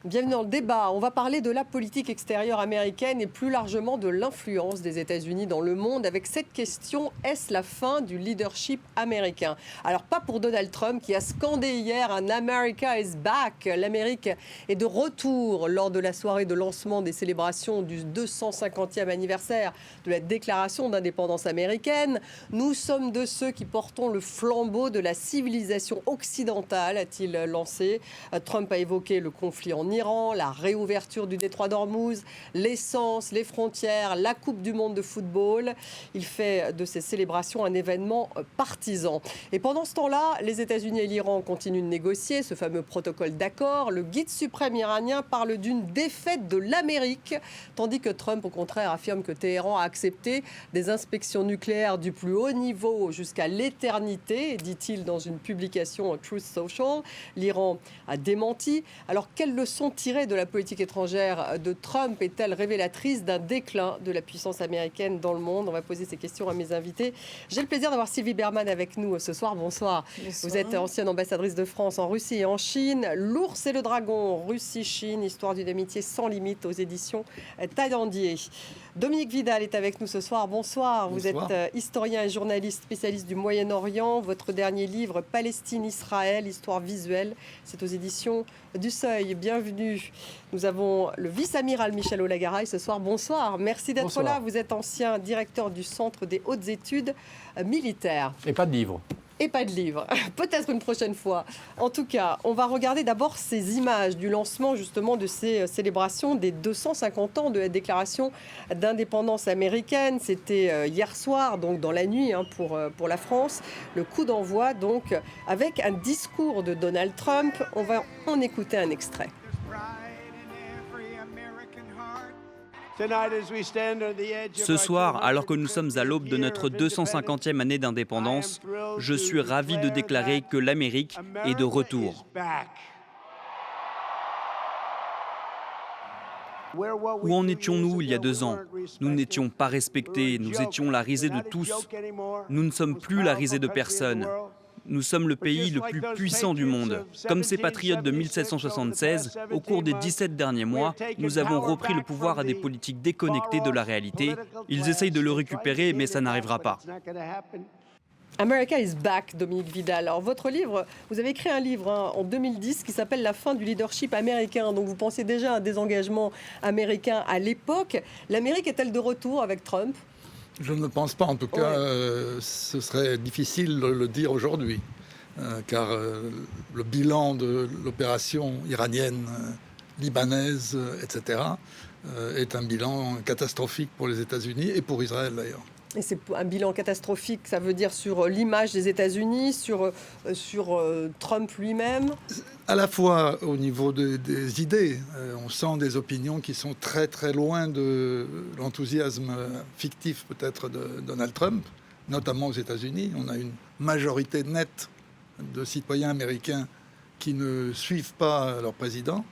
Bienvenue dans le débat. On va parler de la politique extérieure américaine et plus largement de l'influence des États-Unis dans le monde avec cette question: est-ce la fin du leadership américain? Alors pas pour Donald Trump qui a scandé hier un America is back. L'Amérique est de retour lors de la soirée de lancement des célébrations du 250e anniversaire de la déclaration d'indépendance américaine. Nous sommes de ceux qui portons le flambeau de la civilisation occidentale, a-t-il lancé. Trump a évoqué le conflit en Iran, la réouverture du détroit d'Ormuz, l'essence, les frontières, la Coupe du monde de football. Il fait de ces célébrations un événement partisan. Et pendant ce temps-là, les États-Unis et l'Iran continuent de négocier ce fameux protocole d'accord. Le guide suprême iranien parle d'une défaite de l'Amérique, tandis que Trump, au contraire, affirme que Téhéran a accepté des inspections nucléaires du plus haut niveau jusqu'à l'éternité, dit-il dans une publication Truth Social. L'Iran a démenti. Alors, quelle leçon tirée de la politique étrangère de Trump est-elle révélatrice d'un déclin de la puissance américaine dans le monde? On va poser ces questions à mes invités. J'ai le plaisir d'avoir Sylvie Bermann avec nous ce soir. Bonsoir. Bonsoir. Vous êtes ancienne ambassadrice de France en Russie et en Chine. L'ours et le dragon, Russie-Chine, histoire d'une amitié sans limite aux éditions Taillandier. Dominique Vidal est avec nous ce soir. Bonsoir. Vous êtes historien et journaliste spécialiste du Moyen-Orient. Votre dernier livre, Palestine-Israël, histoire visuelle, c'est aux éditions du Seuil. Bienvenue. Nous avons le vice-amiral Michel Olagaray ce soir. Bonsoir. Merci d'être là. Vous êtes ancien directeur du Centre des hautes études militaires. Et pas de livre. Et pas de livre, peut-être une prochaine fois. En tout cas, on va regarder d'abord ces images du lancement justement de ces célébrations des 250 ans de la déclaration d'indépendance américaine. C'était hier soir, donc dans la nuit pour la France. Le coup d'envoi donc avec un discours de Donald Trump. On va en écouter un extrait. Ce soir, alors que nous sommes à l'aube de notre 250e année d'indépendance, je suis ravi de déclarer que l'Amérique est de retour. Où en étions-nous il y a 2 ans? Nous n'étions pas respectés, nous étions la risée de tous. Nous ne sommes plus la risée de personne. Nous sommes le pays le plus puissant du monde. Comme ces patriotes de 1776, au cours des 17 derniers mois, nous avons repris le pouvoir à des politiques déconnectées de la réalité. Ils essayent de le récupérer, mais ça n'arrivera pas. America is back, Dominique Vidal. Alors, votre livre, vous avez écrit un livre en 2010 qui s'appelle La fin du leadership américain. Donc, vous pensez déjà à un désengagement américain à l'époque. L'Amérique est-elle de retour avec Trump ? Je ne le pense pas. En tout cas, ce serait difficile de le dire aujourd'hui, car le bilan de l'opération iranienne, libanaise, etc., est un bilan catastrophique pour les États-Unis et pour Israël d'ailleurs. Et c'est un bilan catastrophique, ça veut dire sur l'image des États-Unis, sur Trump lui-même? À la fois au niveau des idées, on sent des opinions qui sont très très loin de l'enthousiasme fictif peut-être de Donald Trump, notamment aux États-Unis. On a une majorité nette de citoyens américains qui ne suivent pas leur président,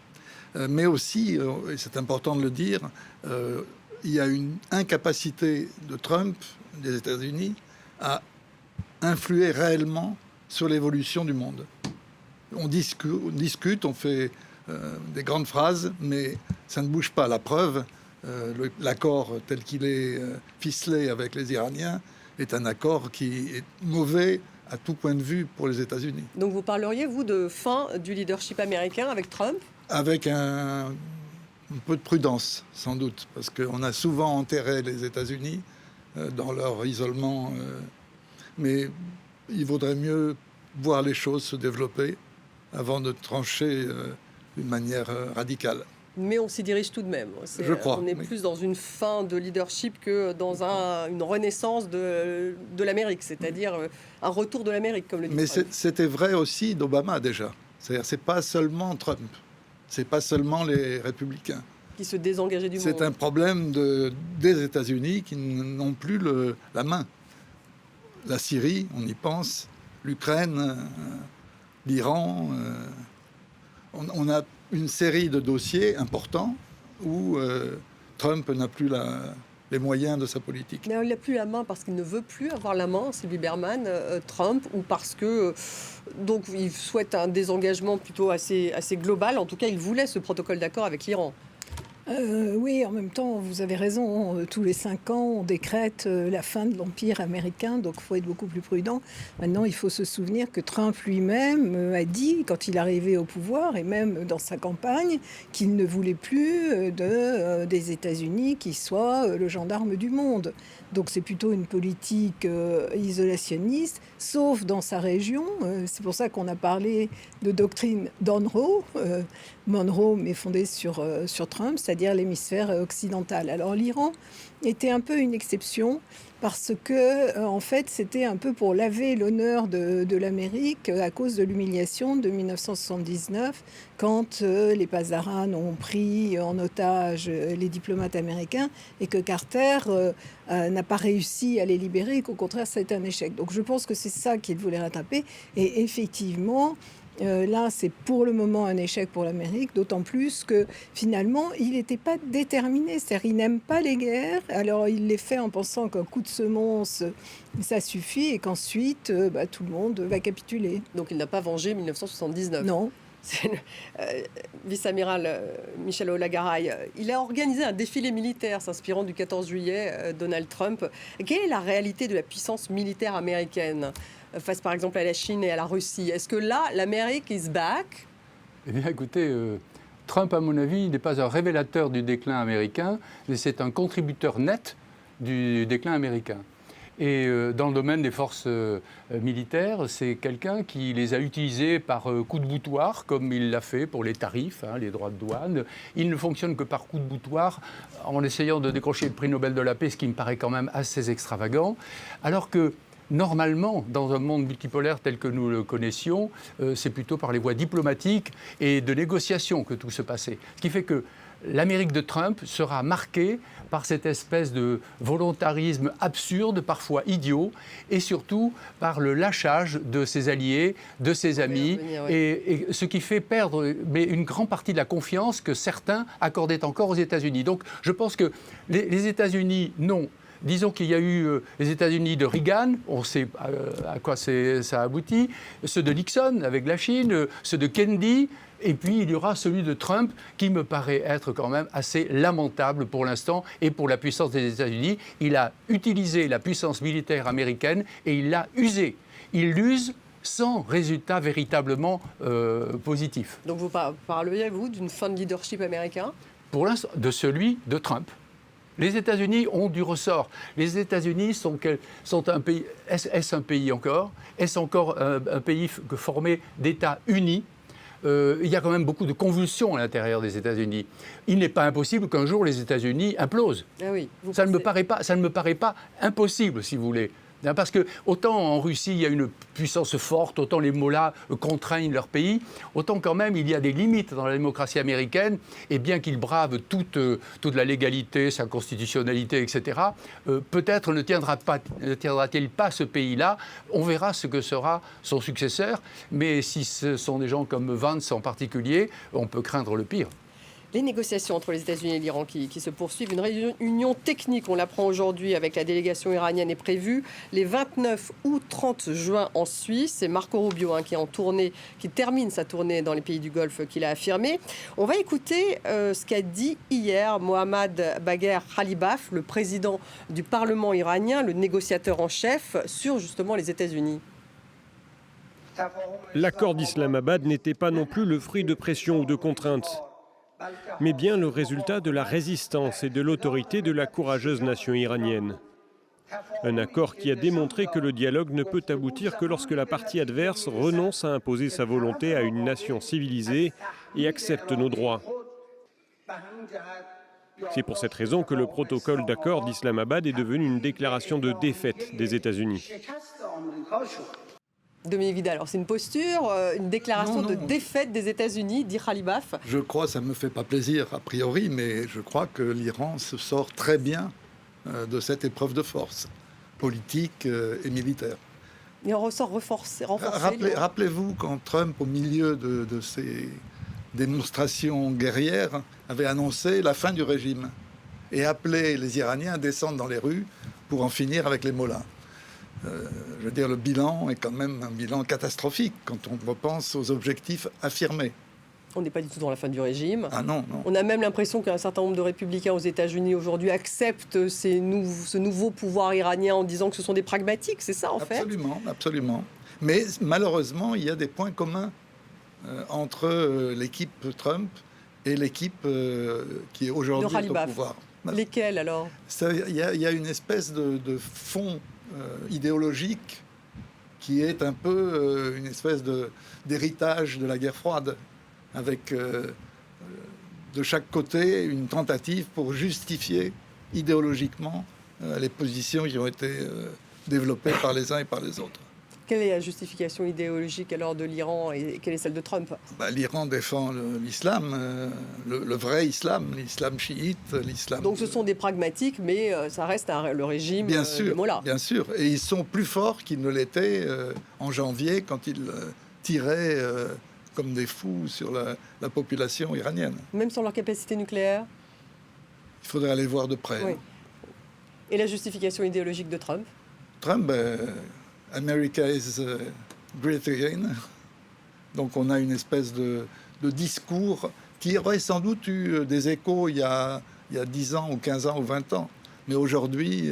mais aussi, et c'est important de le dire, il y a une incapacité de Trump, des États-Unis, à influer réellement sur l'évolution du monde. On discute, on fait des grandes phrases, mais ça ne bouge pas. La preuve, l'accord tel qu'il est ficelé avec les Iraniens est un accord qui est mauvais à tout point de vue pour les États-Unis. Donc vous parleriez, vous, de fin du leadership américain avec Trump? Avec un peu de prudence, sans doute, parce qu'on a souvent enterré les États-Unis dans leur isolement. Mais il vaudrait mieux voir les choses se développer avant de trancher d'une manière radicale. Mais on s'y dirige tout de même. Je crois. On est plus dans une fin de leadership que dans une renaissance de l'Amérique, c'est-à-dire un retour de l'Amérique, comme le dit Trump. Mais c'était vrai aussi d'Obama déjà. C'est-à-dire, c'est pas seulement Trump. C'est pas seulement les républicains qui se désengageaient du monde. C'est un problème des États-Unis qui n'ont plus la main. La Syrie, on y pense, l'Ukraine, l'Iran. On a une série de dossiers importants où Trump n'a plus les moyens de sa politique. Mais il n'a plus la main parce qu'il ne veut plus avoir la main, c'est Lieberman, Trump, ou parce que donc il souhaite un désengagement plutôt assez global. En tout cas, il voulait ce protocole d'accord avec l'Iran. Oui, en même temps, vous avez raison. Tous les 5 ans, on décrète la fin de l'Empire américain, donc il faut être beaucoup plus prudent. Maintenant, il faut se souvenir que Trump lui-même a dit, quand il est arrivé au pouvoir, et même dans sa campagne, qu'il ne voulait plus des États-Unis qui soient le gendarme du monde. Donc c'est plutôt une politique isolationniste, sauf dans sa région. C'est pour ça qu'on a parlé de doctrine Monroe. Monroe, mais fondée sur Trump, c'est-à-dire l'hémisphère occidental. Alors l'Iran était un peu une exception parce que, en fait, c'était un peu pour laver l'honneur de l'Amérique à cause de l'humiliation de 1979, quand les Pasdaran ont pris en otage les diplomates américains et que Carter n'a pas réussi à les libérer et qu'au contraire, ça a été un échec. Donc je pense que c'est ça qu'il voulait rattraper. Et effectivement, là, c'est pour le moment un échec pour l'Amérique, d'autant plus que finalement, il n'était pas déterminé. C'est-à-dire, il n'aime pas les guerres. Alors, il les fait en pensant qu'un coup de semonce, ça suffit et qu'ensuite, tout le monde va capituler. Donc, il n'a pas vengé 1979. Non. C'est vice-amiral Michel Olagaray. Il a organisé un défilé militaire s'inspirant du 14 juillet Donald Trump. Quelle est la réalité de la puissance militaire américaine face par exemple à la Chine et à la Russie? Est-ce que là, l'Amérique is back? Eh bien, écoutez, Trump, à mon avis, n'est pas un révélateur du déclin américain, mais c'est un contributeur net du déclin américain. Et dans le domaine des forces militaires, c'est quelqu'un qui les a utilisées par coup de boutoir, comme il l'a fait pour les tarifs, les droits de douane. Il ne fonctionne que par coup de boutoir, en essayant de décrocher le prix Nobel de la paix, ce qui me paraît quand même assez extravagant. Alors que normalement, dans un monde multipolaire tel que nous le connaissions, c'est plutôt par les voies diplomatiques et de négociation que tout se passait. Ce qui fait que l'Amérique de Trump sera marquée par cette espèce de volontarisme absurde, parfois idiot, et surtout par le lâchage de ses alliés, de ses amis, et ce qui fait perdre une grande partie de la confiance que certains accordaient encore aux États-Unis. Donc je pense que les États-Unis n'ont... Disons qu'il y a eu les États-Unis de Reagan, on sait à quoi ça a abouti, ceux de Nixon avec la Chine, ceux de Kennedy, et puis il y aura celui de Trump qui me paraît être quand même assez lamentable pour l'instant et pour la puissance des États-Unis. Il a utilisé la puissance militaire américaine et il l'a usée. Il l'use sans résultat véritablement positif. Donc vous parleriez, vous, d'une fin de leadership américain? Pour l'instant, de celui de Trump. Les États-Unis ont du ressort. Les États-Unis sont un pays. Est-ce un pays encore? Est-ce encore un pays formé d'États unis? Il y a quand même beaucoup de convulsions à l'intérieur des États-Unis. Il n'est pas impossible qu'un jour les États-Unis implosent. Ah oui, ça ne me paraît pas impossible, si vous voulez. Parce que autant en Russie, il y a une puissance forte, autant les mollahs contraignent leur pays, autant quand même il y a des limites dans la démocratie américaine, et bien qu'il brave toute la légalité, sa constitutionnalité, etc., peut-être ne tiendra-t-il pas ce pays-là. On verra ce que sera son successeur, mais si ce sont des gens comme Vance en particulier, on peut craindre le pire. Les négociations entre les États-Unis et l'Iran qui se poursuivent. Une réunion technique, on l'apprend aujourd'hui, avec la délégation iranienne est prévue les 29 ou 30 juin en Suisse. C'est Marco Rubio qui termine sa tournée dans les pays du Golfe qu'il a affirmé. On va écouter ce qu'a dit hier Mohammad Bagher Khalibaf, le président du Parlement iranien, le négociateur en chef, sur justement les États-Unis. L'accord d'Islamabad n'était pas non plus le fruit de pression ou de contraintes, mais bien le résultat de la résistance et de l'autorité de la courageuse nation iranienne. Un accord qui a démontré que le dialogue ne peut aboutir que lorsque la partie adverse renonce à imposer sa volonté à une nation civilisée et accepte nos droits. C'est pour cette raison que le protocole d'accord d'Islamabad est devenu une déclaration de défaite des États-Unis. Dominique Vidal, alors c'est une posture, une déclaration de défaite des États-Unis, dit Khalibaf. Je crois, ça ne me fait pas plaisir a priori, mais je crois que l'Iran se sort très bien de cette épreuve de force, politique et militaire. Il en ressort renforcé. Rappelez-vous quand Trump, au milieu de ces démonstrations guerrières, avait annoncé la fin du régime. et appeler les Iraniens à descendre dans les rues pour en finir avec les mollahs. Je veux dire, le bilan est quand même un bilan catastrophique quand on repense aux objectifs affirmés. On n'est pas du tout dans la fin du régime. Ah non, non. On a même l'impression qu'un certain nombre de républicains aux États-Unis aujourd'hui acceptent ce nouveau pouvoir iranien en disant que ce sont des pragmatiques, c'est ça en fait ? Absolument, absolument. Mais malheureusement, il y a des points communs entre l'équipe Trump et l'équipe qui est aujourd'hui au pouvoir. Lesquels alors ? Il y a une espèce de fond idéologique qui est un peu une espèce d'héritage de la guerre froide, avec de chaque côté une tentative pour justifier idéologiquement les positions qui ont été développées par les uns et par les autres. Quelle est la justification idéologique alors de l'Iran et quelle est celle de Trump ? L'Iran défend l'islam, le vrai islam, l'islam chiite, l'islam... Donc ce sont des pragmatiques, mais ça reste le régime des mollahs. Bien sûr, et ils sont plus forts qu'ils ne l'étaient en janvier quand ils tiraient comme des fous sur la population iranienne. Même sans leur capacité nucléaire ? Il faudrait aller voir de près. Oui. Et la justification idéologique de Trump ? Trump, America is great again. Donc on a une espèce de discours qui aurait sans doute eu des échos il y a 10 ans ou 15 ans ou 20 ans. Mais aujourd'hui,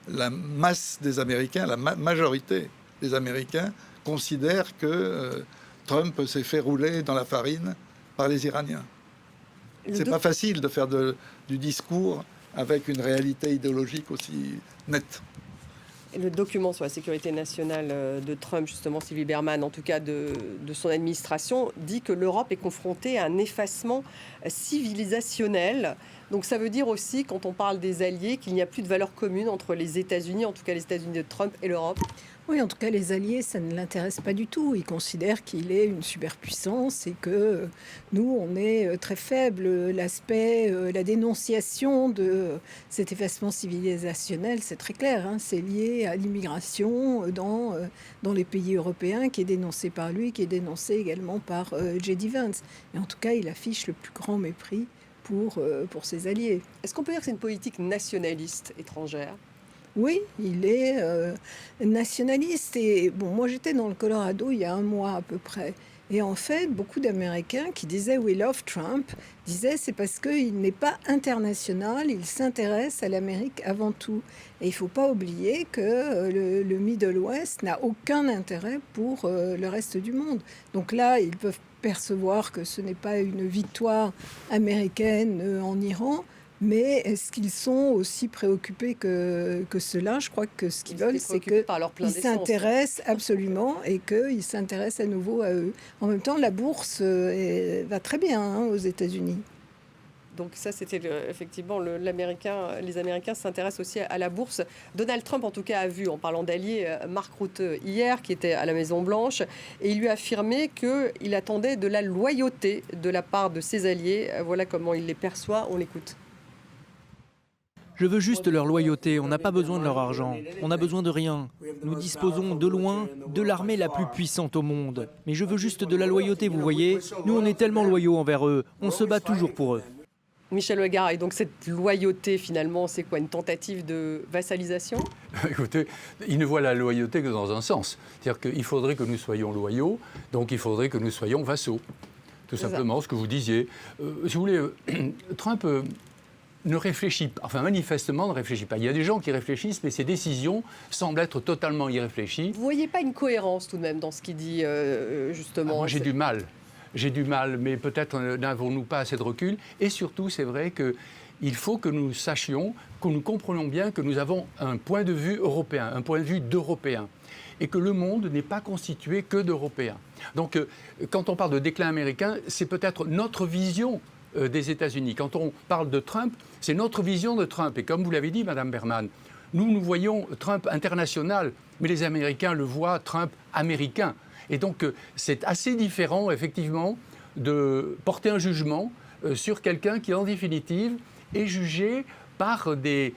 la masse des Américains, la majorité des Américains considèrent que Trump s'est fait rouler dans la farine par les Iraniens. C'est pas facile de faire du discours avec une réalité idéologique aussi nette. Le document sur la sécurité nationale de Trump, justement, Sylvie Berman, en tout cas de son administration, dit que l'Europe est confrontée à un effacement civilisationnel. Donc ça veut dire aussi, quand on parle des alliés, qu'il n'y a plus de valeur commune entre les États-Unis, en tout cas les États-Unis de Trump, et l'Europe. Oui, en tout cas, les alliés, ça ne l'intéresse pas du tout. Il considère qu'il est une superpuissance et que nous, on est très faible. L'aspect, la dénonciation de cet effacement civilisationnel, c'est très clair. C'est lié à l'immigration dans les pays européens, qui est dénoncé par lui, qui est dénoncé également par J.D. Vance. Mais en tout cas, il affiche le plus grand mépris pour ses alliés. Est-ce qu'on peut dire que c'est une politique nationaliste étrangère ? Oui, il est nationaliste. Et bon, moi, j'étais dans le Colorado il y a un mois à peu près. Et en fait, beaucoup d'Américains qui disaient « We love Trump » disaient « c'est parce qu'il n'est pas international, il s'intéresse à l'Amérique avant tout ». Et il ne faut pas oublier que le Middle West n'a aucun intérêt pour le reste du monde. Donc là, ils peuvent percevoir que ce n'est pas une victoire américaine en Iran, mais est-ce qu'ils sont aussi préoccupés que cela ? Je crois que ce qu'ils veulent, c'est qu'ils s'intéressent absolument et qu'ils s'intéressent à nouveau à eux. En même temps, la bourse va très bien aux États-Unis. Donc ça, c'était effectivement les Américains s'intéressent aussi à la bourse. Donald Trump, en tout cas, a vu, en parlant d'alliés, Mark Rutte hier, qui était à la Maison-Blanche, et il lui a affirmé qu'il attendait de la loyauté de la part de ses alliés. Voilà comment il les perçoit. On l'écoute. Je veux juste leur loyauté, on n'a pas besoin de leur argent, on n'a besoin de rien. Nous disposons de loin de l'armée la plus puissante au monde. Mais je veux juste de la loyauté, vous voyez. Nous, on est tellement loyaux envers eux, on se bat toujours pour eux. Michel Hoegard, et donc cette loyauté, finalement, c'est quoi, une tentative de vassalisation ? Écoutez, il ne voit la loyauté que dans un sens. C'est-à-dire qu'il faudrait que nous soyons loyaux, donc il faudrait que nous soyons vassaux. Tout simplement, ce que vous disiez. Si vous voulez, Trump... ne réfléchit pas, enfin manifestement ne réfléchit pas. Il y a des gens qui réfléchissent, mais ces décisions semblent être totalement irréfléchies. Vous ne voyez pas une cohérence tout de même dans ce qu'il dit, justement ? Moi, j'ai du mal, mais peut-être n'avons-nous pas assez de recul. Et surtout, c'est vrai qu'il faut que nous sachions, que nous comprenions bien que nous avons un point de vue européen, un point de vue d'Européens, et que le monde n'est pas constitué que d'Européens. Donc, quand on parle de déclin américain, c'est peut-être notre vision des États-Unis. Quand on parle de Trump, c'est notre vision de Trump. Et comme vous l'avez dit, Madame Berman, nous voyons Trump international, mais les Américains le voient Trump américain. Et donc, c'est assez différent, effectivement, de porter un jugement sur quelqu'un qui, en définitive, est jugé par des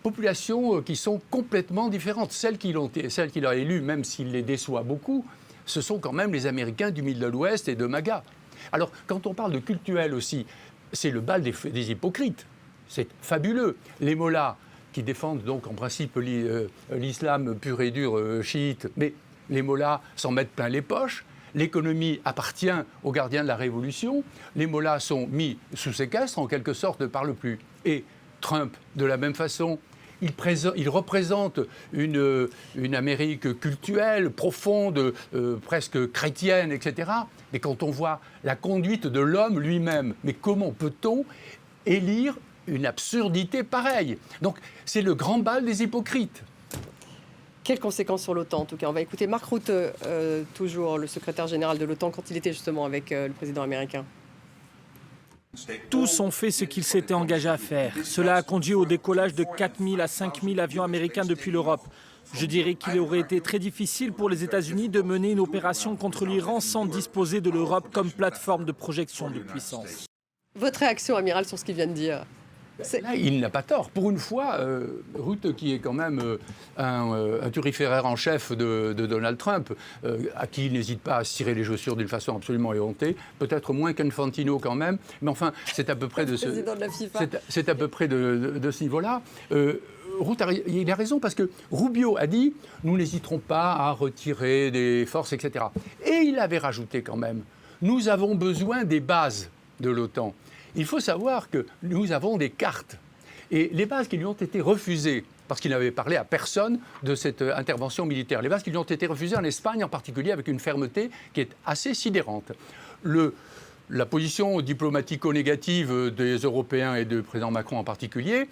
populations qui sont complètement différentes. Celles qu'il a élues, même s'il les déçoit beaucoup, ce sont quand même les Américains du Middle West et de MAGA. Alors, quand on parle de cultuel aussi, c'est le bal des hypocrites. c'est fabuleux. Les mollahs, qui défendent donc en principe l'islam pur et dur chiite, mais les mollahs s'en mettent plein les poches. L'économie appartient aux gardiens de la Révolution. Les mollahs sont mis sous séquestre, en quelque sorte, ne parlent plus. Et Trump, de la même façon, il représente une Amérique cultuelle, profonde, presque chrétienne, etc. Mais quand on voit la conduite de l'homme lui-même, mais comment peut-on élire une absurdité pareille? Donc c'est le grand bal des hypocrites. Quelles conséquences sur l'OTAN, en tout cas? On va écouter Mark Rutte, toujours le secrétaire général de l'OTAN, quand il était justement avec le président américain. Tous ont fait ce qu'ils s'étaient engagés à faire. Cela a conduit au décollage de 4 000 à 5 000 avions américains depuis l'Europe. Je dirais qu'il aurait été très difficile pour les États-Unis de mener une opération contre l'Iran sans disposer de l'Europe comme plateforme de projection de puissance. Votre réaction, amiral, sur ce qu'il vient de dire? Là, il n'a pas tort. Pour une fois, Rutte, qui est quand même un turiféraire en chef de Donald Trump, à qui il n'hésite pas à se tirer les chaussures d'une façon absolument éhontée, peut-être moins qu'Infantino quand même, mais enfin, c'est à peu près de ce, c'est à peu près de ce niveau-là. Rutte, il a raison parce que Rubio a dit « nous n'hésiterons pas à retirer des forces, etc. » Et il avait rajouté quand même « nous avons besoin des bases de l'OTAN ». Il faut savoir que nous avons des cartes. Et les bases qui lui ont été refusées, parce qu'il n'avait parlé à personne de cette intervention militaire, les bases qui lui ont été refusées en Espagne en particulier avec une fermeté qui est assez sidérante. La position diplomatico-négative des Européens et du président Macron en particulier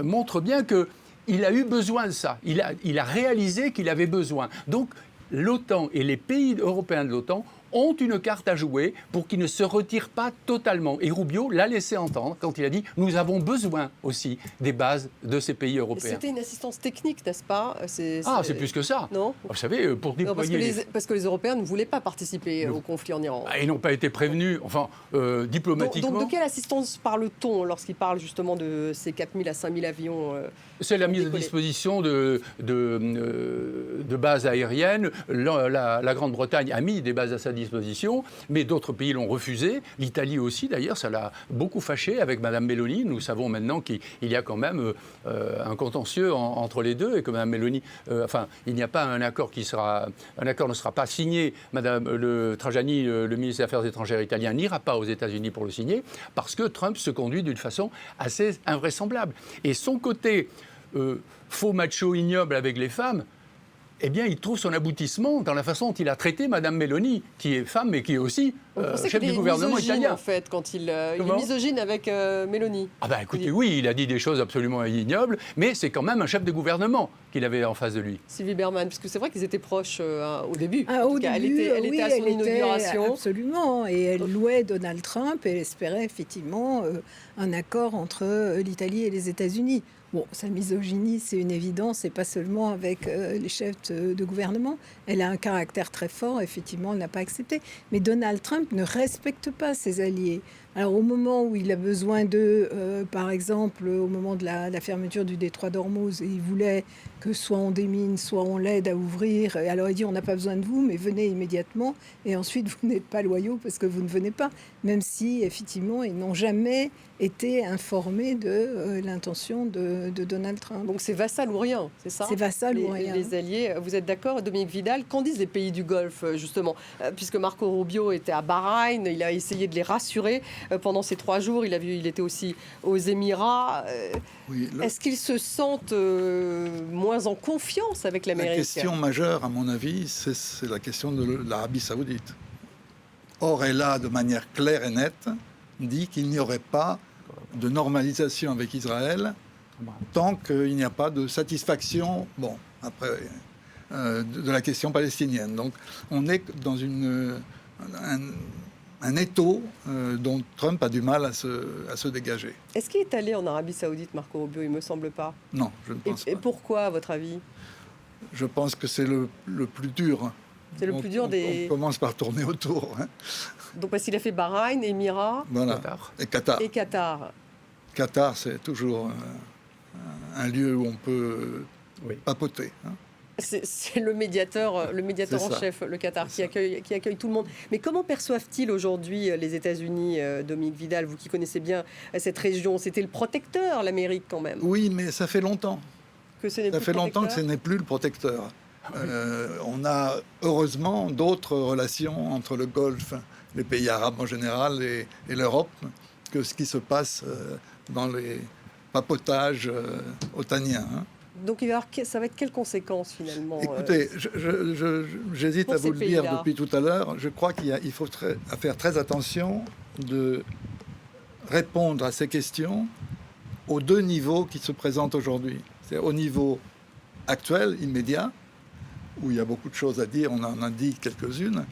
montre bien qu'il a eu besoin de ça. Il a réalisé qu'il avait besoin. Donc l'OTAN et les pays européens de l'OTAN ont une carte à jouer pour qu'ils ne se retirent pas totalement. Et Rubio l'a laissé entendre quand il a dit « nous avons besoin aussi des bases de ces pays européens ». C'était une assistance technique, n'est-ce pas? C'est plus que ça. Non. Vous savez, pour déployer... parce que les Européens ne voulaient pas participer au conflit en Iran. Ils n'ont pas été prévenus, enfin, diplomatiquement... Donc de quelle assistance parle-t-on lorsqu'il parle justement de ces 4 000 à 5 000 avions C'est la mise à disposition de bases aériennes. La Grande-Bretagne a mis des bases à sa disposition, mais d'autres pays l'ont refusé. L'Italie aussi, d'ailleurs, ça l'a beaucoup fâché avec Mme Meloni. Nous savons maintenant qu'il y a quand même un contentieux entre les deux et que Mme Meloni... il n'y a pas un accord un accord ne sera pas signé. Mme Trajani, le ministre des Affaires étrangères italien, n'ira pas aux États-Unis pour le signer parce que Trump se conduit d'une façon assez invraisemblable. Et son côté faux macho ignoble avec les femmes, eh bien, il trouve son aboutissement dans la façon dont il a traité Mme Meloni, qui est femme, mais qui est aussi chef du gouvernement italien. En fait, quand il est misogyne avec Meloni. Écoutez, oui, il a dit des choses absolument ignobles, mais c'est quand même un chef de gouvernement qu'il avait en face de lui. Sylvie Bermann, parce que c'est vrai qu'ils étaient proches au début. Elle était à son inauguration. Absolument, et elle louait Donald Trump et elle espérait effectivement un accord entre l'Italie et les États-Unis. Bon, sa misogynie, c'est une évidence, et pas seulement avec les chefs de gouvernement. Elle a un caractère très fort, effectivement, elle n'a pas accepté. Mais Donald Trump ne respecte pas ses alliés. Alors, au moment où il a besoin d'eux, par exemple, au moment de la fermeture du détroit d'Ormuz, il voulait que soit on démine, soit on l'aide à ouvrir. Et alors, il dit, on n'a pas besoin de vous, mais venez immédiatement. Et ensuite, vous n'êtes pas loyaux parce que vous ne venez pas. Même si, effectivement, ils n'ont jamais été informés de l'intention de Donald Trump. Donc, c'est vassal ou rien, c'est ça? C'est vassal ou rien. Les alliés, vous êtes d'accord, Dominique Vidal? Qu'en disent les pays du Golfe, justement? Puisque Marco Rubio était à Bahreïn, il a essayé de les rassurer pendant ces 3 jours. Il était aussi aux Émirats. Est-ce qu'ils se sentent moins en confiance avec l'Amérique? La question majeure, à mon avis, c'est la question de l'Arabie Saoudite. Or, elle a, de manière claire et nette, dit qu'il n'y aurait pas de normalisation avec Israël tant qu'il n'y a pas de satisfaction, de la question palestinienne. Donc, on est dans un étau dont Trump a du mal à se dégager. Est-ce qu'il est allé en Arabie Saoudite, Marco Rubio? Il ne me semble pas. Non, je ne pense pas. Et pourquoi, à votre avis? Je pense que c'est le plus dur. C'est le plus dur des... On commence par tourner autour. Donc parce qu'il a fait Bahreïn, Émirats, Qatar. Et Qatar. Qatar, c'est toujours un lieu où on peut papoter. C'est le médiateur en chef, le Qatar, qui accueille tout le monde. Mais comment perçoivent-ils aujourd'hui les États-Unis, Dominique Vidal, vous qui connaissez bien cette région? C'était le protecteur, l'Amérique, quand même. Oui, mais ça fait longtemps. Ça fait longtemps que ce n'est plus le protecteur. On a heureusement d'autres relations entre le Golfe, les pays arabes en général et l'Europe que ce qui se passe dans les papotages otaniens. Donc ça va être quelles conséquences finalement? Écoutez, j'hésite à vous le dire depuis tout à l'heure. Je crois qu'il faut faire très attention de répondre à ces questions aux deux niveaux qui se présentent aujourd'hui. C'est au niveau actuel, immédiat, où il y a beaucoup de choses à dire, on en a dit quelques-unes,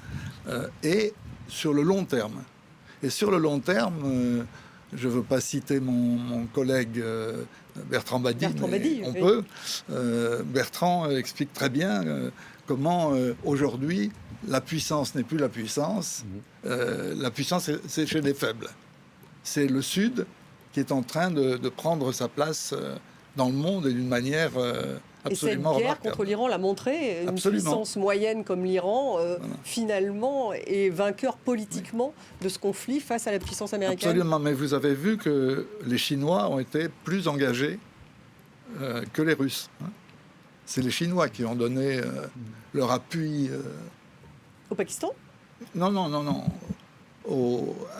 et sur le long terme. Et sur le long terme, je ne veux pas citer mon collègue Bertrand Badi, mais on peut. Bertrand explique très bien comment aujourd'hui la puissance n'est plus la puissance. La puissance, c'est chez les faibles. C'est le Sud qui est en train de prendre sa place dans le monde et d'une manière absolument remarquable. Et cette guerre contre l'Iran l'a montré. Une puissance moyenne comme l'Iran, finalement, est vainqueur politiquement de ce conflit face à la puissance américaine. Absolument, mais vous avez vu que les Chinois ont été plus engagés que les Russes. C'est les Chinois qui ont donné leur appui... Au Pakistan? Non.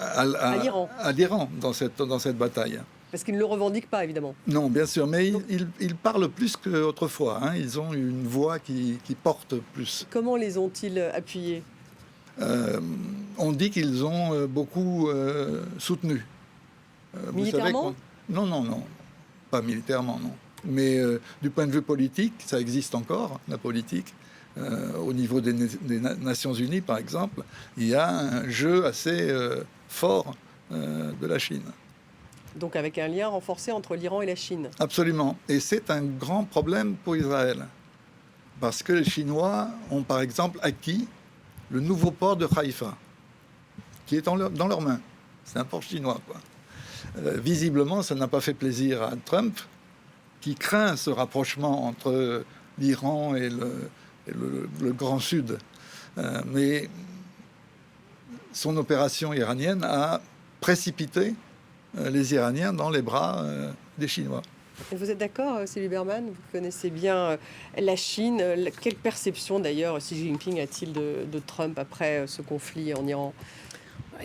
À l'Iran. À l'Iran, dans cette bataille. Parce qu'ils ne le revendiquent pas, évidemment. Non, bien sûr, mais ils parlent plus qu'autrefois. Ils ont une voix qui porte plus. Comment les ont-ils appuyés? On dit qu'ils ont beaucoup soutenu. Militairement? Non. Pas militairement, non. Mais du point de vue politique, ça existe encore, la politique. Au niveau des Nations Unies, par exemple, il y a un jeu assez fort de la Chine. Donc avec un lien renforcé entre l'Iran et la Chine. Absolument. Et c'est un grand problème pour Israël. Parce que les Chinois ont, par exemple, acquis le nouveau port de Haïfa, qui est dans leurs mains. C'est un port chinois, quoi. Visiblement, ça n'a pas fait plaisir à Trump, qui craint ce rapprochement entre l'Iran et le Grand Sud. Mais son opération iranienne a précipité les Iraniens dans les bras des Chinois. Et vous êtes d'accord, Sylvie Berman? Vous connaissez bien la Chine. Quelle perception, d'ailleurs, Xi Jinping a-t-il de Trump après ce conflit en Iran?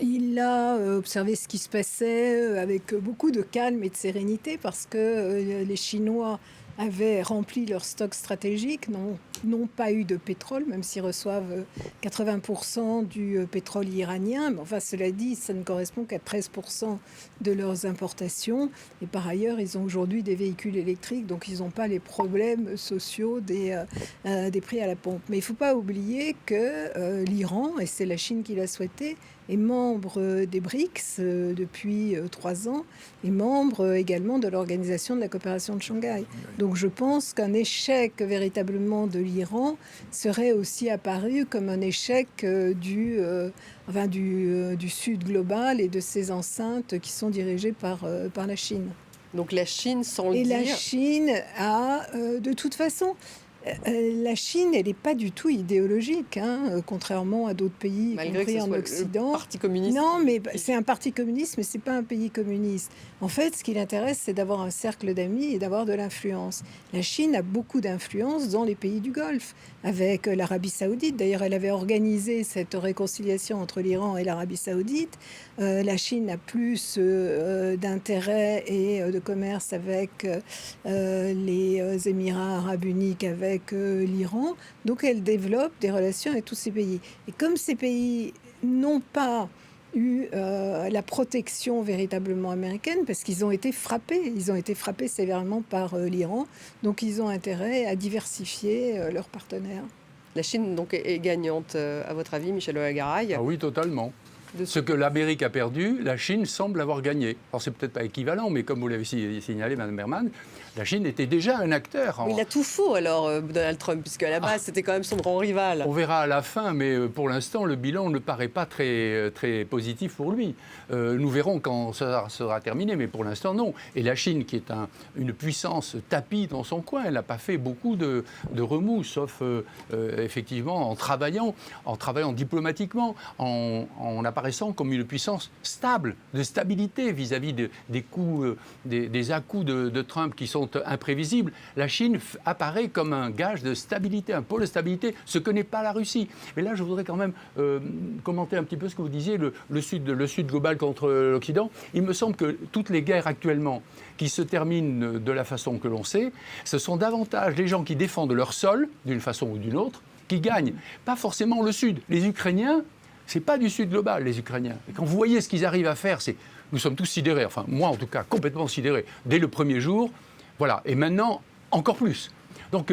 Il a observé ce qui se passait avec beaucoup de calme et de sérénité parce que les Chinois avaient rempli leur stock stratégique, n'ont pas eu de pétrole, même s'ils reçoivent 80% du pétrole iranien. Mais enfin, cela dit, ça ne correspond qu'à 13% de leurs importations. Et par ailleurs, ils ont aujourd'hui des véhicules électriques, donc ils n'ont pas les problèmes sociaux des prix à la pompe. Mais il ne faut pas oublier que l'Iran, et c'est la Chine qui l'a souhaité, est membre des BRICS depuis 3 ans et membre également de l'Organisation de la coopération de Shanghai. Donc je pense qu'un échec véritablement de l'Iran serait aussi apparu comme un échec du Sud global et de ses enceintes qui sont dirigées par la Chine. Donc la Chine, sans le dire... Et la Chine a, de toute façon... la Chine, elle n'est pas du tout idéologique, contrairement à d'autres pays, y compris en Occident. Le parti communiste. Non, mais c'est un parti communiste, mais c'est pas un pays communiste. En fait, ce qui l'intéresse, c'est d'avoir un cercle d'amis et d'avoir de l'influence. La Chine a beaucoup d'influence dans les pays du Golfe, avec l'Arabie Saoudite. D'ailleurs, elle avait organisé cette réconciliation entre l'Iran et l'Arabie Saoudite. La Chine a plus d'intérêt et de commerce avec les Émirats arabes unis qu'avec l'Iran. Donc, elle développe des relations avec tous ces pays. Et comme ces pays n'ont pas eu la protection véritablement américaine, parce qu'ils ont été frappés sévèrement par l'Iran, donc ils ont intérêt à diversifier leurs partenaires. La Chine donc est gagnante, à votre avis, Michel Oagaray? Ah oui, totalement. Ce que l'Amérique a perdu, la Chine semble avoir gagné. Alors c'est peut-être pas équivalent, mais comme vous l'avez signalé, Mme Berman, la Chine était déjà un acteur. Mais il a tout faux alors, Donald Trump, puisque à la base c'était quand même son grand rival. On verra à la fin, mais pour l'instant le bilan ne paraît pas très, très positif pour lui. Nous verrons quand ça sera terminé, mais pour l'instant non. Et la Chine, qui est une puissance tapie dans son coin, elle n'a pas fait beaucoup de remous, sauf effectivement en travaillant diplomatiquement, en apparaissant comme une puissance stable, de stabilité vis-à-vis des coups, des à-coups de Trump qui sont imprévisibles. La Chine apparaît comme un gage de stabilité, un pôle de stabilité, ce que n'est pas la Russie. Mais là, je voudrais quand même commenter un petit peu ce que vous disiez, le Sud global contre l'Occident. Il me semble que toutes les guerres actuellement qui se terminent de la façon que l'on sait, ce sont davantage les gens qui défendent leur sol, d'une façon ou d'une autre, qui gagnent. Pas forcément le Sud. Les Ukrainiens, c'est pas du Sud global, les Ukrainiens. Et quand vous voyez ce qu'ils arrivent à faire, nous sommes tous sidérés, enfin moi en tout cas complètement sidérés, dès le premier jour, voilà, et maintenant encore plus. Donc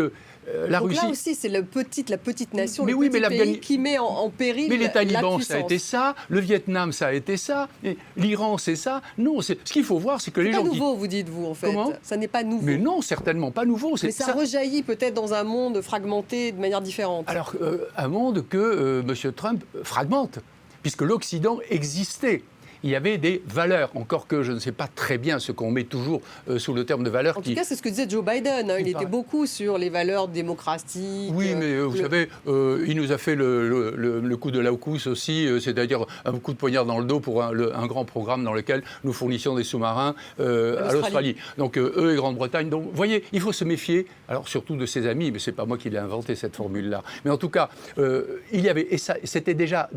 la Russie... là aussi, c'est la petite nation, mais le oui, petit pays qui met en péril mais les talibans, la ça a été ça, le Vietnam, ça a été ça, et l'Iran, c'est ça. Non, ce qu'il faut voir, c'est que les gens... C'est pas nouveau, vous dites-vous, en fait. Comment ? Ça n'est pas nouveau. Mais non, certainement pas nouveau. Mais ça rejaillit peut-être dans un monde fragmenté de manière différente. Alors, un monde que M. Trump fragmente, puisque l'Occident existait. Il y avait des valeurs, encore que je ne sais pas très bien ce qu'on met toujours sous le terme de valeurs. En tout cas, c'est ce que disait Joe Biden. Il était beaucoup sur les valeurs démocratiques. Oui, mais vous savez, il nous a fait le coup de l'AUKUS aussi, c'est-à-dire un coup de poignard dans le dos pour un grand programme dans lequel nous fournissions des sous-marins à l'Australie. Donc, eux et Grande-Bretagne. Donc, vous voyez, il faut se méfier, alors surtout de ses amis, mais ce n'est pas moi qui l'ai inventé, cette formule-là. Mais en tout cas, il y avait, et ça, c'était déjà...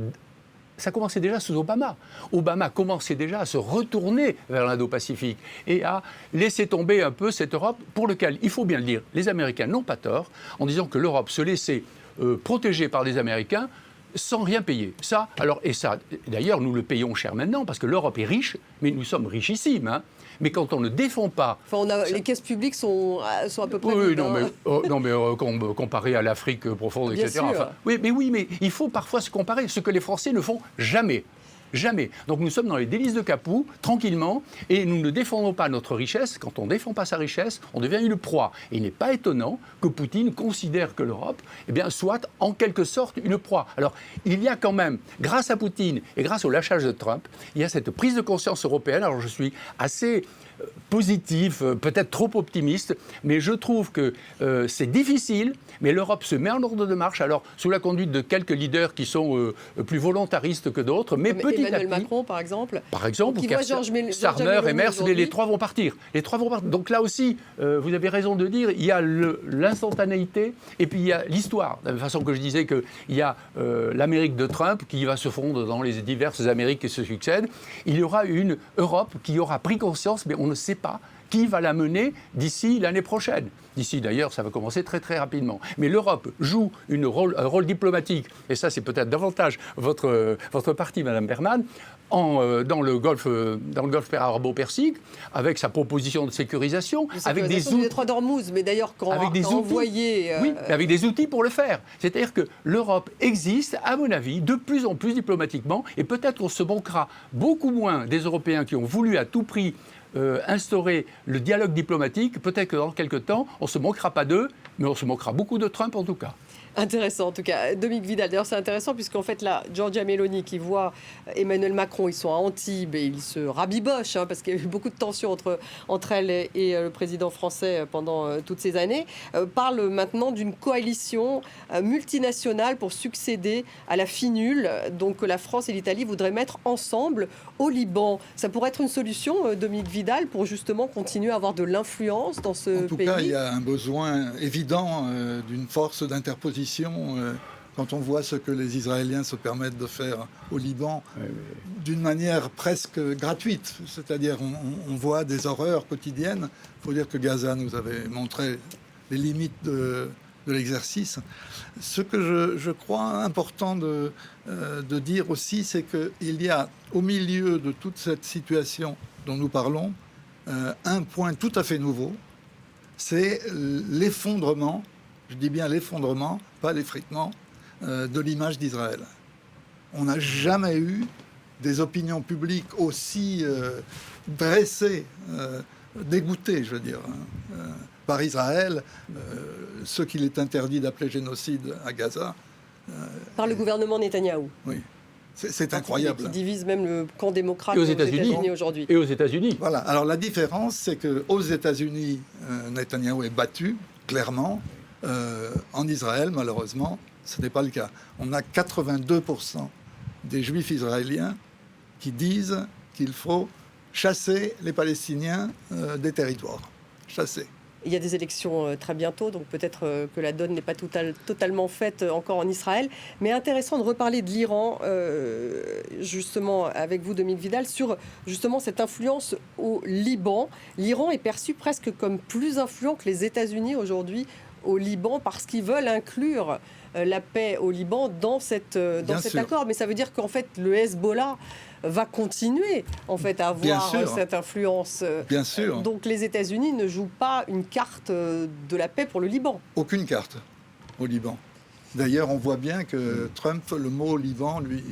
Ça commençait déjà sous Obama. Obama commençait déjà à se retourner vers l'Indo-Pacifique et à laisser tomber un peu cette Europe pour laquelle, il faut bien le dire, les Américains n'ont pas tort en disant que l'Europe se laissait protéger par les Américains sans rien payer. Ça, d'ailleurs, nous le payons cher maintenant parce que l'Europe est riche, mais nous sommes richissimes. Hein. Mais quand on ne défend pas... les caisses publiques sont à peu près... Oui, comparé à l'Afrique profonde, bien etc. Sûr. Mais il faut parfois se comparer, ce que les Français ne font jamais. Jamais. Donc nous sommes dans les délices de Capoue, tranquillement, et nous ne défendons pas notre richesse. Quand on ne défend pas sa richesse, on devient une proie. Et il n'est pas étonnant que Poutine considère que l'Europe soit en quelque sorte une proie. Alors, il y a quand même, grâce à Poutine et grâce au lâchage de Trump, il y a cette prise de conscience européenne. Alors je suis assez positif, peut-être trop optimiste, mais je trouve que c'est difficile, mais l'Europe se met en ordre de marche, alors sous la conduite de quelques leaders qui sont plus volontaristes que d'autres, mais petit Emmanuel à petit... Macron, par exemple, ou Starmer et Merz, les trois vont partir. Donc là aussi, vous avez raison de dire, il y a l'instantanéité, et puis il y a l'histoire, de la même façon que je disais qu'il y a l'Amérique de Trump qui va se fondre dans les diverses Amériques qui se succèdent. Il y aura une Europe qui aura pris conscience, mais on ne sait pas qui va la mener d'ici l'année prochaine. D'ici d'ailleurs, ça va commencer très très rapidement. Mais l'Europe joue un rôle diplomatique, et ça c'est peut-être davantage votre parti, Madame Berman, dans le golfe arabo-persique, avec sa proposition de sécurisation, avec des outils. Du détroit d'Ormuz, mais d'ailleurs avec des outils, oui, avec des outils pour le faire. C'est-à-dire que l'Europe existe, à mon avis, de plus en plus diplomatiquement, et peut-être qu'on se manquera beaucoup moins des Européens qui ont voulu à tout prix instaurer le dialogue diplomatique. Peut-être que dans quelques temps, on ne se moquera pas d'eux, mais on se moquera beaucoup de Trump en tout cas. Intéressant en tout cas. Dominique Vidal, d'ailleurs c'est intéressant puisqu'en fait là, Giorgia Meloni qui voit Emmanuel Macron, ils sont à Antibes et ils se rabibochent parce qu'il y a eu beaucoup de tensions entre elle et le président français pendant toutes ces années, parle maintenant d'une coalition multinationale pour succéder à la finule, donc que la France et l'Italie voudraient mettre ensemble au Liban. Ça pourrait être une solution, Dominique Vidal, pour justement continuer à avoir de l'influence dans ce pays? En tout cas, il y a un besoin évident d'une force d'interposition. Quand on voit ce que les Israéliens se permettent de faire au Liban, d'une manière presque gratuite, c'est-à-dire on voit des horreurs quotidiennes. Il faut dire que Gaza nous avait montré les limites de l'exercice. Ce que je crois important de dire aussi, c'est qu'il y a au milieu de toute cette situation dont nous parlons, un point tout à fait nouveau, c'est l'effondrement, je dis bien l'effondrement, pas l'effritement, de l'image d'Israël. On n'a jamais eu des opinions publiques aussi dressées, dégoûtées, je veux dire, par Israël, ce qu'il est interdit d'appeler génocide à Gaza. Par le gouvernement Netanyahou. Oui, c'est incroyable. Qui divise même le camp démocrate Et aux aux États-Unis aujourd'hui. Et aux États-Unis. Voilà. Alors la différence, c'est qu'aux États-Unis, Netanyahou est battu, clairement. En Israël, malheureusement, ce n'est pas le cas. On a 82% des Juifs israéliens qui disent qu'il faut chasser les Palestiniens des territoires. Chasser. Il y a des élections très bientôt, donc peut-être que la donne n'est pas totalement faite encore en Israël. Mais intéressant de reparler de l'Iran, justement, avec vous, Dominique Vidal, sur justement cette influence au Liban. L'Iran est perçu presque comme plus influent que les États-Unis aujourd'hui au Liban parce qu'ils veulent inclure la paix au Liban dans cet accord. Mais ça veut dire qu'en fait, le Hezbollah va continuer en fait à avoir cette influence. Bien sûr. Donc les États-Unis ne jouent pas une carte de la paix pour le Liban. Aucune carte au Liban. D'ailleurs, on voit bien que Trump, le mot Liban, lui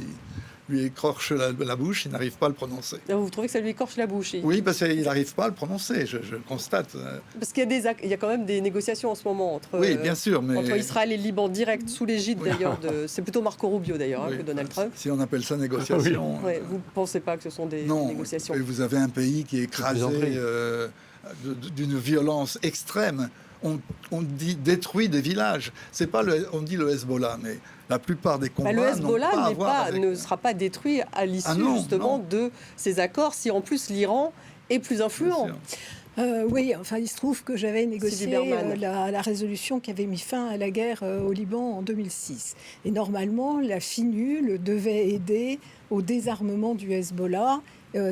écorche la bouche, il n'arrive pas à le prononcer. Vous trouvez que ça lui écorche la bouche? Oui, parce qu'il n'arrive pas à le prononcer, je constate. Parce qu'il y a quand même des négociations en ce moment entre, bien sûr, mais entre Israël et le Liban, direct sous l'égide d'ailleurs c'est plutôt Marco Rubio d'ailleurs que Donald Trump. Si on appelle ça négociation. Vous ne pensez pas que ce sont des négociations? Non, vous avez un pays qui est écrasé d'une violence extrême. On dit détruit des villages. C'est pas on dit le Hezbollah, mais la plupart des combats le Hezbollah ne sera pas détruit à l'issue de ces accords si en plus l'Iran est plus influent. Oui, enfin, il se trouve que j'avais négocié la résolution qui avait mis fin à la guerre au Liban en 2006. Et normalement, la FINUL devait aider au désarmement du Hezbollah.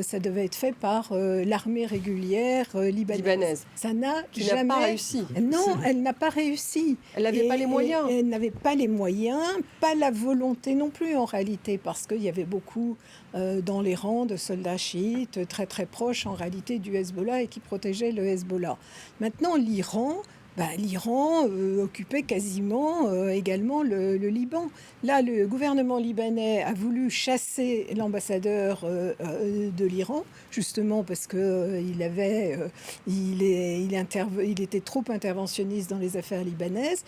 Ça devait être fait par l'armée régulière libanaise. Ça n'a jamais pas réussi. Non, elle n'a pas réussi. Elle n'avait pas les moyens. Elle n'avait pas les moyens, pas la volonté non plus en réalité, parce qu'il y avait beaucoup dans les rangs de soldats chiites très très proches en réalité du Hezbollah et qui protégeaient le Hezbollah. Maintenant, l'Iran occupait quasiment également le Liban. Là, le gouvernement libanais a voulu chasser l'ambassadeur de l'Iran, justement parce qu'il était trop interventionniste dans les affaires libanaises.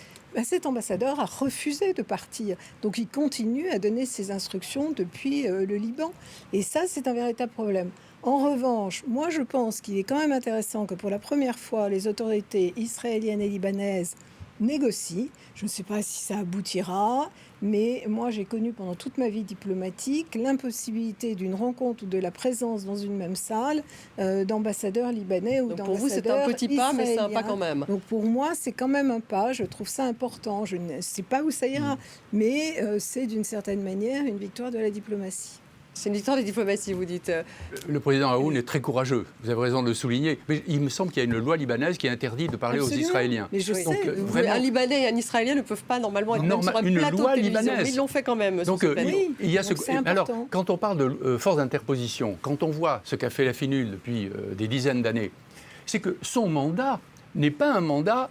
Cet ambassadeur a refusé de partir. Donc il continue à donner ses instructions depuis le Liban. Et ça, c'est un véritable problème. En revanche, moi je pense qu'il est quand même intéressant que pour la première fois, les autorités israéliennes et libanaises négocient. Je ne sais pas si ça aboutira, mais moi j'ai connu pendant toute ma vie diplomatique l'impossibilité d'une rencontre ou de la présence dans une même salle d'ambassadeurs libanais ou d'ambassadeurs israéliens. Pour vous c'est un petit pas, mais c'est un pas quand même. Donc pour moi c'est quand même un pas, je trouve ça important. Je ne sais pas où ça ira, mais c'est d'une certaine manière une victoire de la diplomatie. C'est une victoire de diplomatie, vous dites. Le président Aoun est très courageux, vous avez raison de le souligner. Mais il me semble qu'il y a une loi libanaise qui interdit de parler aux Israéliens. Mais je sais, vraiment... Un Libanais et un Israélien ne peuvent pas normalement être même sur un plateau de télévision. Mais ils l'ont fait quand même. Donc, il y a alors, quand on parle de force d'interposition, quand on voit ce qu'a fait la FINUL depuis des dizaines d'années, c'est que son mandat n'est pas un mandat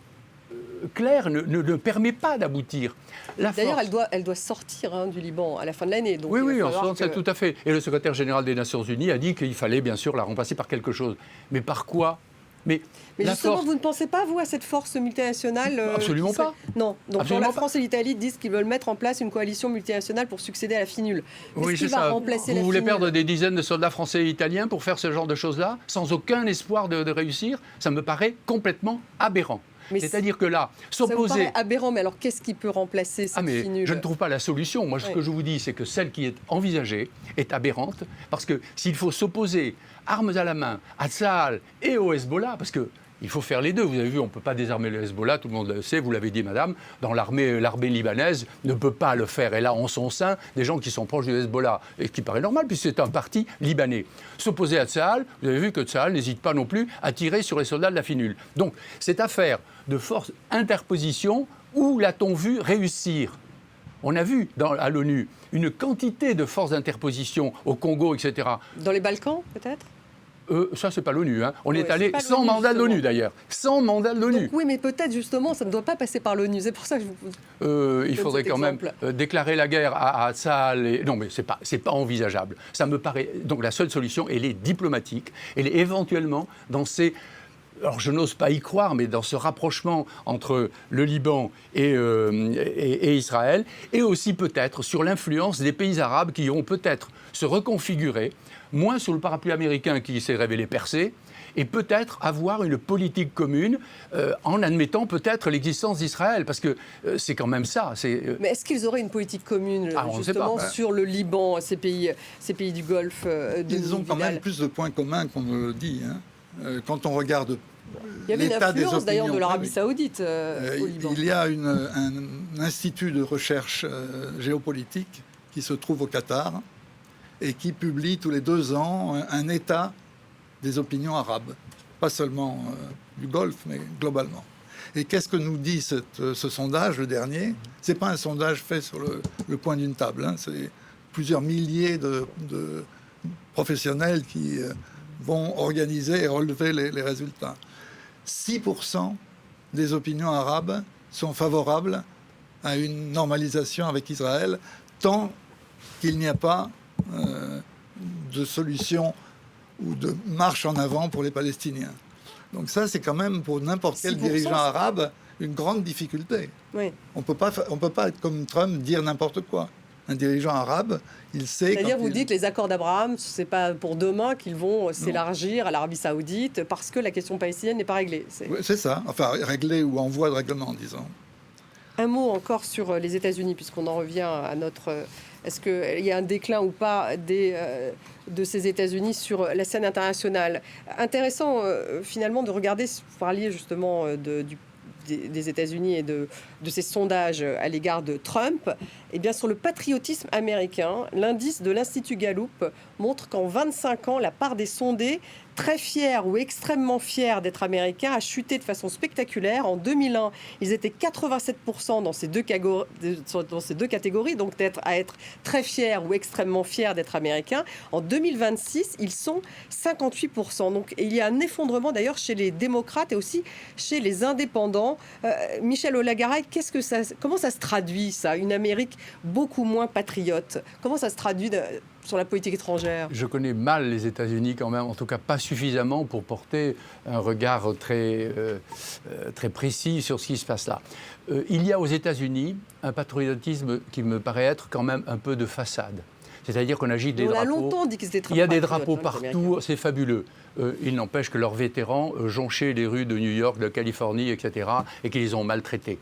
clair, ne permet pas d'aboutir. D'ailleurs, elle doit sortir du Liban à la fin de l'année. Oui, en 67, tout à fait. Et le secrétaire général des Nations Unies a dit qu'il fallait bien sûr la remplacer par quelque chose. Mais par quoi ? Mais justement, vous ne pensez pas, vous, à cette force multinationale Absolument pas. Non. Donc, Absolument la France et l'Italie disent qu'ils veulent mettre en place une coalition multinationale pour succéder à la FINUL. Oui, c'est ça. Vous voulez perdre des dizaines de soldats français et italiens pour faire ce genre de choses-là, sans aucun espoir de réussir ? Ça me paraît complètement aberrant. C'est-à-dire que là, s'opposer... Ça vous paraît aberrant, mais alors qu'est-ce qui peut remplacer cette FINUL ? Je ne trouve pas la solution. Moi, ce que je vous dis, c'est que celle qui est envisagée est aberrante, parce que s'il faut s'opposer, armes à la main, à Tsahal et au Hezbollah, parce que il faut faire les deux. Vous avez vu, on ne peut pas désarmer le Hezbollah, tout le monde le sait, vous l'avez dit, madame. Dans l'armée libanaise ne peut pas le faire. Et là, en son sein, des gens qui sont proches du Hezbollah, et qui paraît normal, puisque c'est un parti libanais. S'opposer à Tsahal, vous avez vu que Tsahal n'hésite pas non plus à tirer sur les soldats de la FINUL. Donc, cette affaire de force interposition, où l'a-t-on vu réussir ? On a vu à l'ONU une quantité de forces d'interposition au Congo, etc. Dans les Balkans, peut-être ? Ça, c'est pas l'ONU. Hein. On Ouais, est c'est allé pas sans l'ONU, mandat de l'ONU, justement. d'ailleurs. Sans mandat de l'ONU. Donc, oui, mais peut-être justement, ça ne doit pas passer par l'ONU. C'est pour ça que je vous pose. Il faudrait cet quand même exemple. déclarer la guerre à Assad. Non, mais c'est pas envisageable. Ça me paraît. Donc la seule solution, elle est diplomatique. Elle est éventuellement dans ces. Alors je n'ose pas y croire, mais dans ce rapprochement entre le Liban et Israël, et aussi peut-être sur l'influence des pays arabes qui vont peut-être se reconfigurer, moins sous le parapluie américain qui s'est révélé percé, et peut-être avoir une politique commune en admettant peut-être l'existence d'Israël, parce que c'est quand même ça. Mais est-ce qu'ils auraient une politique commune on ne sait pas. justement sur le Liban, ces pays du Golfe Ils ont quand Vidal même plus de points communs qu'on ne le dit. Hein. Quand on regarde Il y avait une l'état des influence d'ailleurs de opinions, l'Arabie oui. Saoudite au Liban. Il y a un institut de recherche géopolitique qui se trouve au Qatar et qui publie tous les 2 ans un état des opinions arabes, pas seulement du Golfe, mais globalement. Et qu'est-ce que nous dit ce sondage, le dernier? C'est pas un sondage fait sur le coin d'une table, hein. C'est plusieurs milliers de professionnels qui vont organiser et relever les résultats. 6% des opinions arabes sont favorables à une normalisation avec Israël tant qu'il n'y a pas de solution ou de marche en avant pour les Palestiniens. Donc ça, c'est quand même pour n'importe quel 6%, dirigeant arabe une grande difficulté. Oui. On peut pas être comme Trump, dire n'importe quoi. Un dirigeant arabe, il sait... C'est-à-dire, quand vous il- dites les accords d'Abraham, c'est pas pour demain qu'ils vont s'élargir à l'Arabie Saoudite parce que la question palestinienne n'est pas réglée. Oui, c'est ça. Enfin, réglé ou en voie de règlement, disons. Un mot encore sur les États-Unis, puisqu'on en revient à notre. Est-ce qu'il y a un déclin ou pas de ces États-Unis sur la scène internationale? Intéressant finalement de regarder, si vous parliez justement des États-Unis et de ces sondages à l'égard de Trump. Eh bien, sur le patriotisme américain, l'indice de l'Institut Gallup montre qu'en 25 ans, la part des sondés très fiers ou extrêmement fiers d'être américains a chuté de façon spectaculaire. En 2001, ils étaient 87% dans ces deux catégories, donc à être très fiers ou extrêmement fiers d'être américains. En 2026, ils sont 58%. Donc, il y a un effondrement d'ailleurs chez les démocrates et aussi chez les indépendants. Michel Olagaray, comment ça se traduit, ça, une Amérique beaucoup moins patriote? Comment ça se traduit sur la politique étrangère? Je connais mal les États-Unis quand même, en tout cas pas suffisamment pour porter un regard très précis sur ce qui se passe là. Il y a aux États-Unis un patriotisme qui me paraît être quand même un peu de façade. C'est-à-dire qu'on agite des drapeaux. On a longtemps dit qu'ils étaient très Il y a des patriotes, drapeaux les partout, Américains. c'est fabuleux. Il n'empêche que leurs vétérans jonchaient les rues de New York, de Californie, etc., et qu'ils les ont maltraités.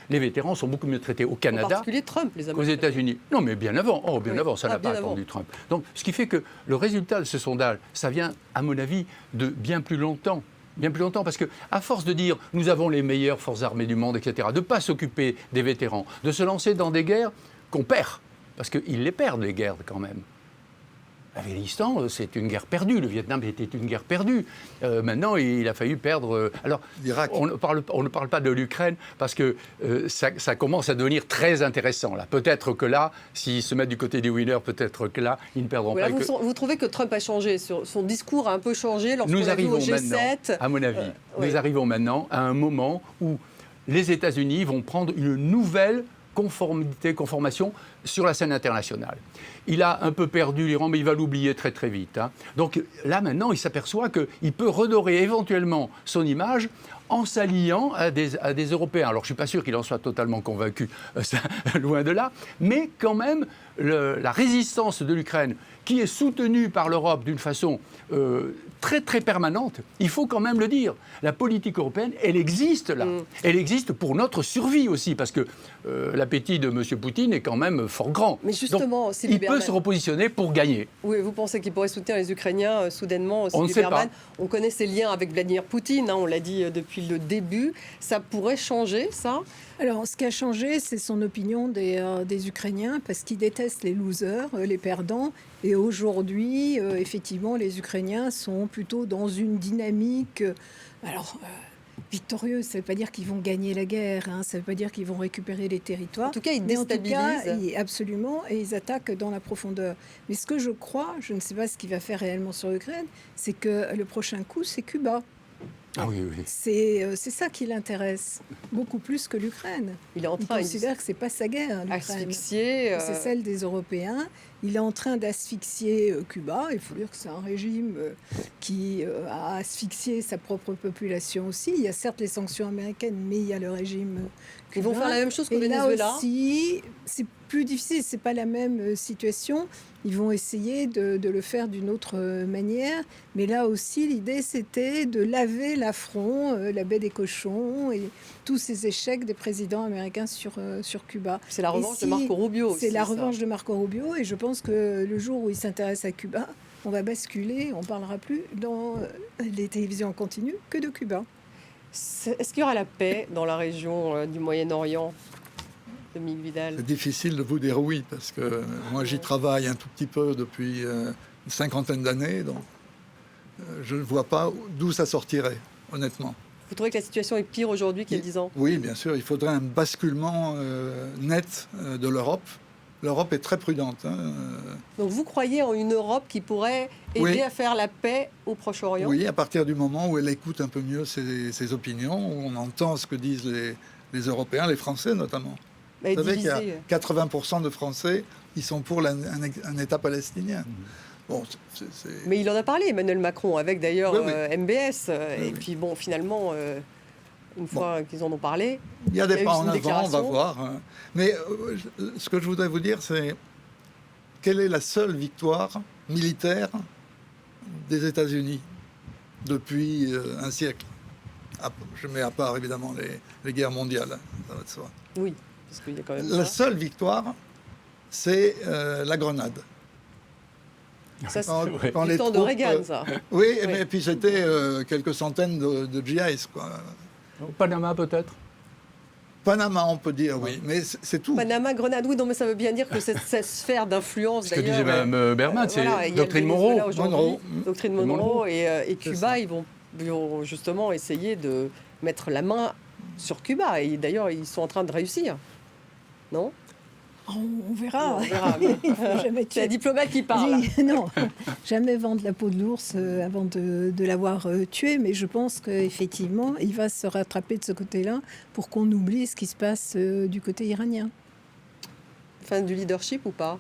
Les vétérans sont beaucoup mieux traités au En Canada particulier Trump, les qu'aux Américains. États-Unis. Non, mais bien avant. Bien avant, ça n'a bien pas avant. attendu Trump. Donc, ce qui fait que le résultat de ce sondage, ça vient, à mon avis, de bien plus longtemps. Bien plus longtemps, parce que à force de dire nous avons les meilleures forces armées du monde, etc., de ne pas s'occuper des vétérans, de se lancer dans des guerres qu'on perd, parce qu'ils les perdent, les guerres, quand même. L'Afghanistan, c'est une guerre perdue. Le Vietnam était une guerre perdue. Maintenant, il a fallu perdre. Alors, L'Irak. on ne parle pas de l'Ukraine parce que ça commence à devenir très intéressant. Là, peut-être que là, s'ils se mettent du côté des winners, peut-être que là, ils ne perdront Voilà, pas. vous trouvez que Trump a changé, son discours a un peu changé lorsqu'on Nous a vu au arrivons maintenant, G7 à mon avis, oui. nous arrivons maintenant à un moment où les États-Unis vont prendre une nouvelle conformation sur la scène internationale. Il a un peu perdu l'Iran, mais il va l'oublier très très vite. Hein. Donc là maintenant, il s'aperçoit qu'il peut redorer éventuellement son image en s'alliant à des Européens. Alors je ne suis pas sûr qu'il en soit totalement convaincu, loin de là, mais quand même la résistance de l'Ukraine, qui est soutenue par l'Europe d'une façon très très permanente, il faut quand même le dire. La politique européenne, elle existe là. Elle existe pour notre survie aussi, parce que l'appétit de M. Poutine est quand même fort grand. Mais justement, donc, Sylvie il peut Berman. se repositionner pour gagner. Oui, vous pensez qu'il pourrait soutenir les Ukrainiens soudainement? On ne Sylvie sait Berman, pas. on connaît ses liens avec Vladimir Poutine, hein, on l'a dit depuis le début. Ça pourrait changer, ça? Alors, ce qui a changé, c'est son opinion des Ukrainiens, parce qu'ils détestent les losers, les perdants. Et aujourd'hui, effectivement, les Ukrainiens sont plutôt dans une dynamique. Alors, victorieux. Ça ne veut pas dire qu'ils vont gagner la guerre, hein, ça ne veut pas dire qu'ils vont récupérer les territoires. En tout cas, ils Mais en tout déstabilisent. cas, absolument, et ils attaquent dans la profondeur. Mais ce que je crois, je ne sais pas ce qu'il va faire réellement sur l'Ukraine, c'est que le prochain coup, c'est Cuba. Ah oui, oui. C'est ça qui l'intéresse, beaucoup plus que l'Ukraine. Il est en Il train considère que c'est pas sa guerre, l'Ukraine. d'asphyxier. C'est celle des Européens. Il est en train d'asphyxier Cuba. Il faut dire que c'est un régime qui a asphyxié sa propre population aussi. Il y a certes les sanctions américaines, mais il y a le régime Ils cubain. vont faire la même chose qu'au Et là Venezuela. aussi, c'est plus difficile. C'est pas la même situation. Ils vont essayer de le faire d'une autre manière. Mais là aussi, l'idée, c'était de laver l'affront, la baie des cochons et tous ces échecs des présidents américains sur Cuba. C'est la Et revanche de si- Marco Rubio. C'est aussi, la ça. revanche de Marco Rubio. Et je pense que le jour où il s'intéresse à Cuba, on va basculer. On parlera plus dans les télévisions en continu que de Cuba. Est-ce qu'il y aura la paix dans la région du Moyen-Orient, Dominique Vidal? C'est difficile de vous dire oui, parce que moi j'y travaille un tout petit peu depuis une cinquantaine d'années, donc je ne vois pas d'où ça sortirait, honnêtement. Vous trouvez que la situation est pire aujourd'hui qu'il y a 10 ans? Oui, bien sûr, il faudrait un basculement net de l'Europe. L'Europe est très prudente. Hein. Donc vous croyez en une Europe qui pourrait aider Oui. à faire la paix au Proche-Orient? Oui, à partir du moment où elle écoute un peu mieux ses opinions, où on entend ce que disent les Européens, les Français notamment. Elle est Vous savez qu'il y a divisée. 80% de Français, ils sont pour un État palestinien. Bon, c'est- Mais il en a parlé, Emmanuel Macron, avec d'ailleurs Oui, oui. MBS. Oui, Et oui. puis bon, finalement, une fois qu'ils en ont parlé, il y a il y des a eu pas une en avant, on va déclaration. voir. Hein. Mais ce que je voudrais vous dire, c'est quelle est la seule victoire militaire des États-Unis depuis un siècle? Je mets à part évidemment les guerres mondiales, ça va de soi. oui, parce qu'il y a quand même La ça. seule victoire, c'est la Grenade. Ça, c'est Quand du les temps de troupes, Reagan, ça. Oui, Oui. mais puis c'était quelques centaines de GIs, quoi. Panama peut-être. Panama, on peut dire, oui, mais c'est tout. Panama, Grenade, oui, non, mais ça veut bien dire que cette sphère d'influence, Ce que d'ailleurs... disait Mme Berman, c'est voilà, il y a le doctrine Venezuela Monroe. aujourd'hui, Monroe. Doctrine Monroe. Monroe et C'est Cuba, ça. ils vont justement essayer de mettre la main sur Cuba. Et d'ailleurs, ils sont en train de réussir. Non? On verra. On verra, mais- Il faut jamais C'est la tuer. diplomate qui parle. Non, jamais vendre la peau de l'ours avant de l'avoir tué, mais je pense qu'effectivement, il va se rattraper de ce côté-là pour qu'on oublie ce qui se passe du côté iranien. Fin du leadership ou pas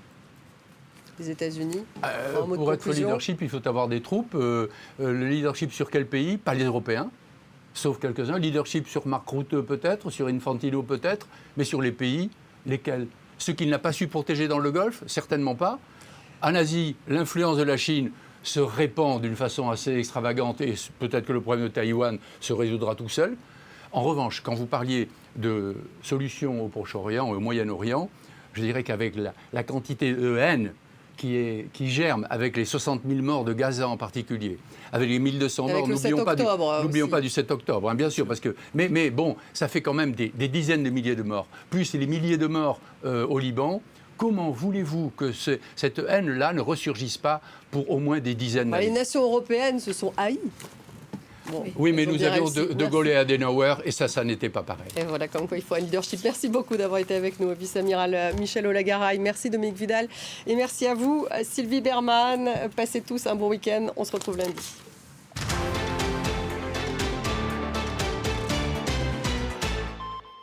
des États-Unis? En mot de Pour être conclusion. leadership, il faut avoir des troupes. Le leadership sur quel pays? Pas les Européens, sauf quelques-uns. Leadership sur Mark Rutte peut-être, sur Infantino peut-être, mais sur les pays, lesquels? Ceux qu'il n'a pas su protéger dans le Golfe? Certainement pas. En Asie, l'influence de la Chine se répand d'une façon assez extravagante et peut-être que le problème de Taïwan se résoudra tout seul. En revanche, quand vous parliez de solutions au Proche-Orient, au Moyen-Orient, je dirais qu'avec la quantité de haine qui germe, avec les 60 000 morts de Gaza en particulier, avec les 1200 Avec morts, le 7 octobre n'oublions aussi. pas du 7 octobre, hein, bien sûr, parce que, mais bon, ça fait quand même des dizaines de milliers de morts, plus les milliers de morts au Liban. Comment voulez-vous que cette haine-là ne ressurgisse pas pour au moins des dizaines Bah, les d'années? nations européennes se sont haïes. Bon, Oui, mais elles ont nous bien avions réussi. de Gaulle et Adenauer, et ça n'était pas pareil. Et voilà, comme quoi il faut un leadership. Merci beaucoup d'avoir été avec nous, vice-amiral Michel Olagaray. Merci Dominique Vidal. Et merci à vous, Sylvie Berman. Passez tous un bon week-end. On se retrouve lundi.